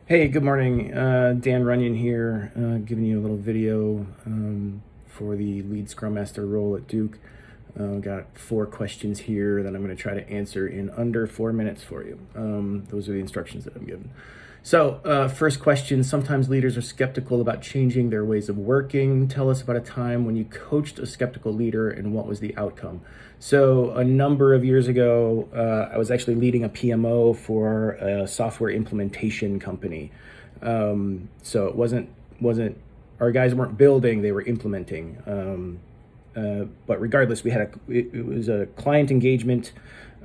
Hey, good morning. Dan Runyon here, giving you a little video for the lead Scrum Master role at Duke. Got 4 questions here that I'm going to try to answer in under 4 minutes for you. Those are the instructions that I'm given. So, first question, sometimes leaders are skeptical about changing their ways of working. Tell us about a time when you coached a skeptical leader and what was the outcome. So, a number of years ago, I was actually leading a PMO for a software implementation company. So it wasn't our guys weren't building; they were implementing. But regardless, it was a client engagement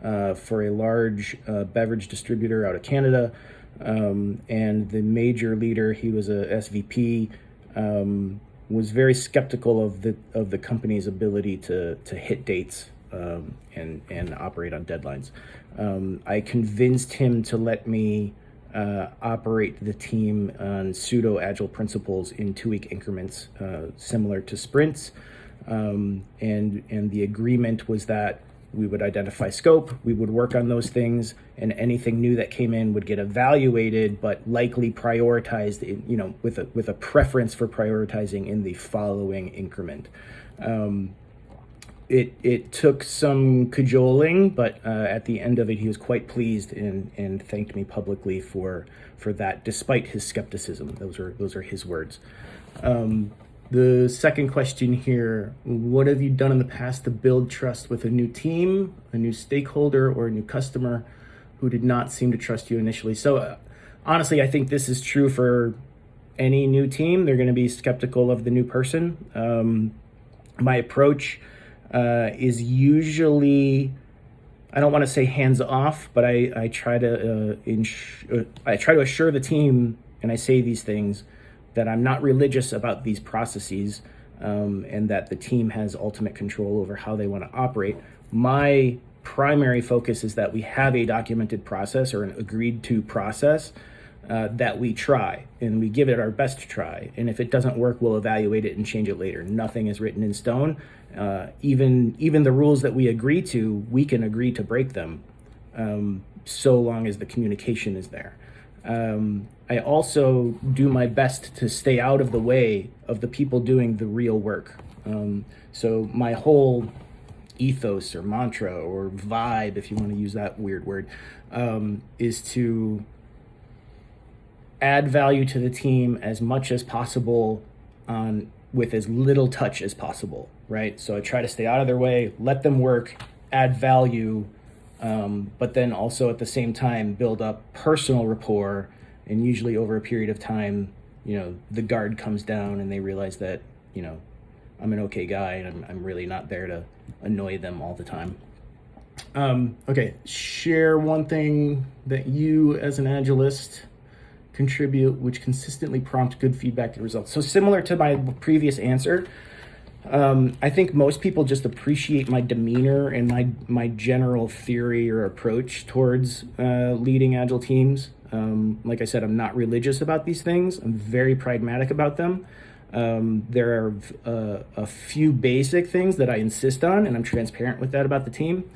for a large beverage distributor out of Canada, and the major leader, he was a SVP, was very skeptical of the company's ability to hit dates and operate on deadlines. I convinced him to let me operate the team on pseudo agile principles in 2-week increments, similar to sprints. And the agreement was that we would identify scope, we would work on those things, and anything new that came in would get evaluated, but likely prioritized, with a preference for prioritizing in the following increment. It took some cajoling, but at the end of it, he was quite pleased and thanked me publicly for that, despite his skepticism. Those are his words. The second question here, what have you done in the past to build trust with a new team, a new stakeholder, or a new customer who did not seem to trust you initially? So honestly, I think this is true for any new team. They're going to be skeptical of the new person. My approach is usually, I don't want to say hands off, but I try to assure the team, and I say these things, that I'm not religious about these processes, and that the team has ultimate control over how they want to operate. My primary focus is that we have a documented process or an agreed to process that we try, and we give it our best to try. And if it doesn't work, we'll evaluate it and change it later. Nothing is written in stone. Even the rules that we agree to, we can agree to break them, so long as the communication is there. I also do my best to stay out of the way of the people doing the real work. So my whole ethos or mantra or vibe, if you want to use that weird word, is to add value to the team as much as possible with as little touch as possible, right? So I try to stay out of their way, let them work, add value, but then also at the same time build up personal rapport. And usually over a period of time, the guard comes down and they realize that, I'm an okay guy and I'm really not there to annoy them all the time. Okay, share one thing that you as an Agilist contribute which consistently prompt good feedback and results. So similar to my previous answer, I think most people just appreciate my demeanor and my general theory or approach towards leading Agile teams. Like I said, I'm not religious about these things. I'm very pragmatic about them. There are a few basic things that I insist on, and I'm transparent with that about the team.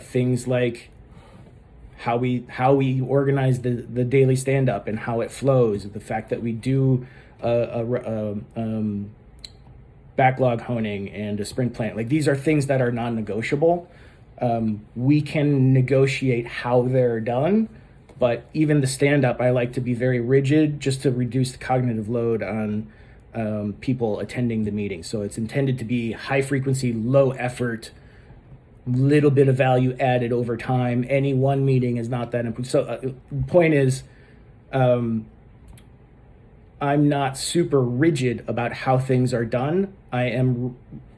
Things like how we organize the daily stand-up and how it flows, the fact that we do backlog honing and a sprint plan. Like, these are things that are non-negotiable. We can negotiate how they're done, but even the stand-up, I like to be very rigid just to reduce the cognitive load on people attending the meeting. So it's intended to be high frequency, low effort, little bit of value added over time. Any one meeting is not that important. So point is, I'm not super rigid about how things are done.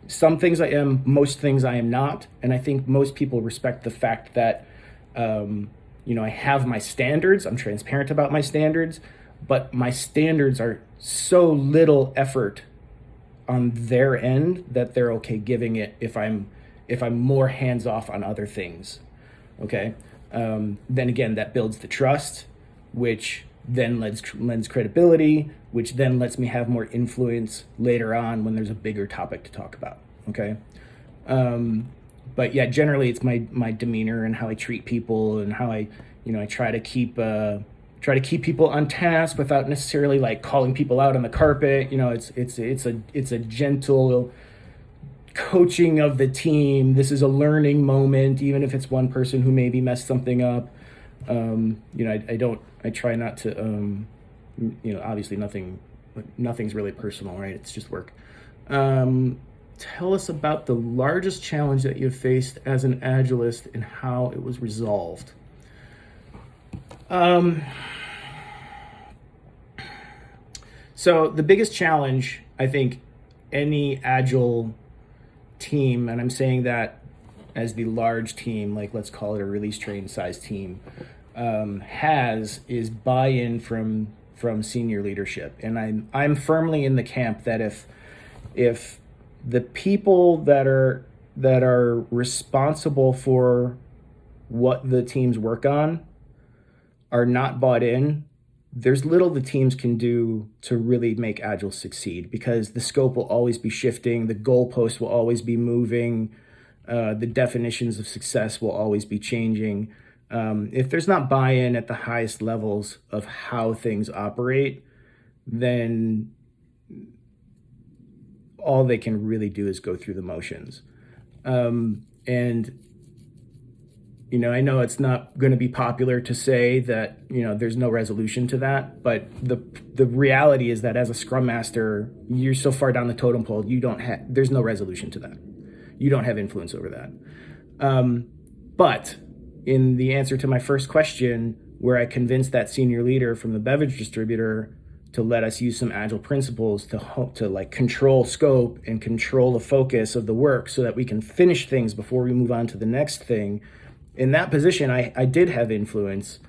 Some things I am, most things I am not. And I think most people respect the fact that, I have my standards. I'm transparent about my standards, but my standards are so little effort on their end that they're okay giving it if I'm more hands off on other things. Okay. Then again, that builds the trust, which then lends credibility, which then lets me have more influence later on when there's a bigger topic to talk about. Okay. But yeah, generally it's my demeanor and how I treat people and how I try to keep try to keep people on task without necessarily like calling people out on the carpet. You know, it's a gentle coaching of the team. This is a learning moment, even if it's one person who maybe messed something up. You know, I try not to, you know, obviously nothing's really personal, right? It's just work. Tell us about the largest challenge that you've faced as an Agilist and how it was resolved. So the biggest challenge, I think, any Agile team, and I'm saying that as the large team, like let's call it a release train size team, has is buy-in from senior leadership. And I'm firmly in the camp that if the people that are responsible for what the teams work on are not bought in, there's little the teams can do to really make Agile succeed, because the scope will always be shifting, the goalpost will always be moving, the definitions of success will always be changing. If there's not buy-in at the highest levels of how things operate, then all they can really do is go through the motions. And you know, I know it's not going to be popular to say that, you know, there's no resolution to that, but the reality is that as a Scrum Master, you're so far down the totem pole, there's no resolution to that. You don't have influence over that. But in the answer to my first question, where I convinced that senior leader from the beverage distributor to let us use some Agile principles to like control scope and control the focus of the work so that we can finish things before we move on to the next thing. In that position, I did have influence,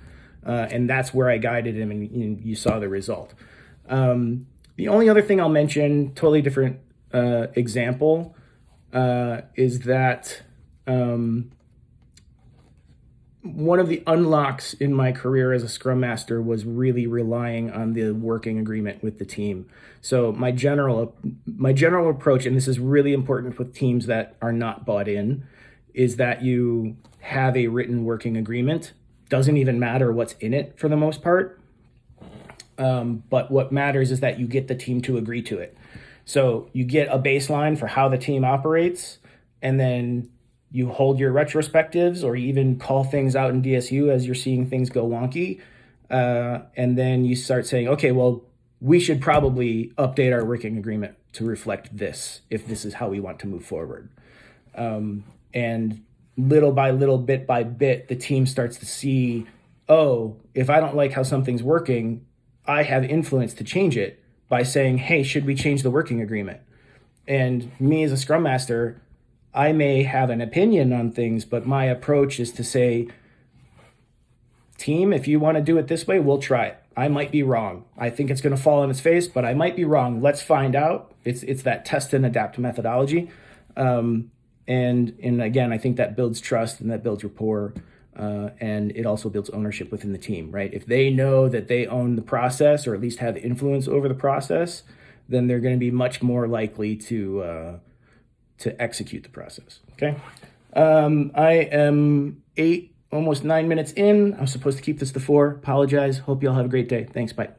and that's where I guided him, and you saw the result. The only other thing I'll mention, totally different example, is that one of the unlocks in my career as a Scrum Master was really relying on the working agreement with the team. So my general approach, and this is really important with teams that are not bought in, is that you have a written working agreement. Doesn't even matter what's in it for the most part. But what matters is that you get the team to agree to it. So you get a baseline for how the team operates, and then you hold your retrospectives or even call things out in DSU as you're seeing things go wonky. And then you start saying, okay, well, we should probably update our working agreement to reflect this if this is how we want to move forward. And little by little, bit by bit, the team starts to see, oh, if I don't like how something's working, I have influence to change it by saying, hey, should we change the working agreement? And me as a Scrum Master, I may have an opinion on things, but my approach is to say, team, if you want to do it this way, we'll try it. I might be wrong. I think it's going to fall on its face, but I might be wrong. Let's find out. It's that test and adapt methodology. And again, I think that builds trust and that builds rapport, and it also builds ownership within the team, right? If they know that they own the process or at least have influence over the process, then they're going to be much more likely to execute the process, okay? I am almost 9 minutes in. I'm supposed to keep this to 4. Apologize. Hope you all have a great day. Thanks, bye.